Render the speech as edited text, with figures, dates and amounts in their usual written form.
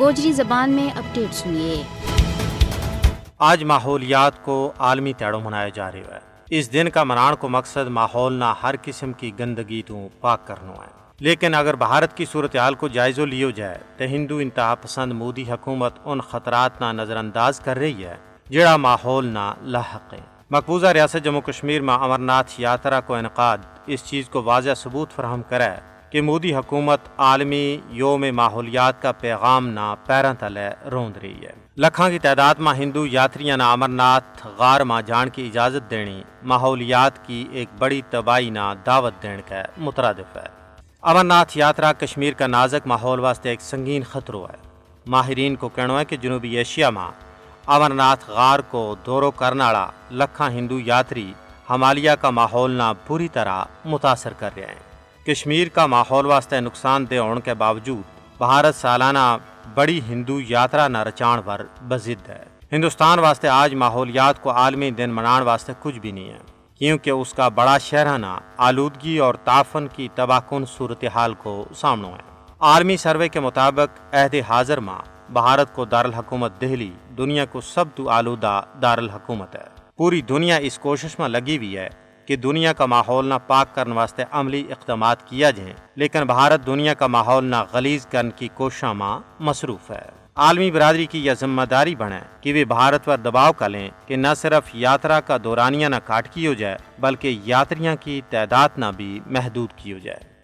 گوجری زبان میں اپڈیٹ سنیے۔ آج ماحولیات کو عالمی تہڑو منایا جا رہا ہے۔ اس دن کا منان کو مقصد ماحول نہ ہر قسم کی گندگی تو پاک کرنا ہے۔ لیکن اگر بھارت کی صورتحال کو جائزہ لیو جائے تو ہندو انتہا پسند مودی حکومت ان خطرات نہ نظر انداز کر رہی ہے جڑا ماحول نہ لاحق ہے۔ مقبوضہ ریاست جموں کشمیر میں امرناتھ یاترا کو انعقاد اس چیز کو واضح ثبوت فراہم کرے کہ مودی حکومت عالمی یوم ماحولیات کا پیغام نہ پیراں تلے روند رہی ہے۔ لکھاں کی تعداد میں ہندو یاتریاں نہ امرناتھ غار میں جان کی اجازت دینی ماحولیات کی ایک بڑی تباہی نہ دعوت دین کا مترادف ہے۔ امرناتھ یاترا کشمیر کا نازک ماحول واسطے ایک سنگین خطرہ ہے۔ ماہرین کو کہنا ہے کہ جنوبی ایشیا میں امرناتھ غار کو دورو کرنے والا لکھاں ہندو یاتری ہمالیہ کا ماحول نہ بری طرح متاثر کر رہے ہیں۔ کشمیر کا ماحول واسطے نقصان دہ ہونے کے باوجود بھارت سالانہ بڑی ہندو یاترا نہ رچان پر بضد ہے۔ ہندوستان واسطے آج ماحولیات کو عالمی دن منان واسطے کچھ بھی نہیں ہے، کیونکہ اس کا بڑا شہرانہ آلودگی اور تعفن کی تباہ کن صورتحال کو سامنے ہے۔ عالمی سروے کے مطابق عہد حاضر میں بھارت کو دارالحکومت دہلی دنیا کو سب تو آلودہ دارالحکومت ہے۔ پوری دنیا اس کوشش میں لگی ہوئی ہے کہ دنیا کا ماحول نہ پاک کرنے واسطے عملی اقدامات کیا جائیں، لیکن بھارت دنیا کا ماحول نہ غلیظ کرنے کی کوششوں میں مصروف ہے۔ عالمی برادری کی یہ ذمہ داری بنے کہ وہ بھارت پر دباؤ کریں کہ نہ صرف یاترا کا دورانیہ نہ کاٹ کی ہو جائے بلکہ یاتریاں کی تعداد نہ بھی محدود کی ہو جائے۔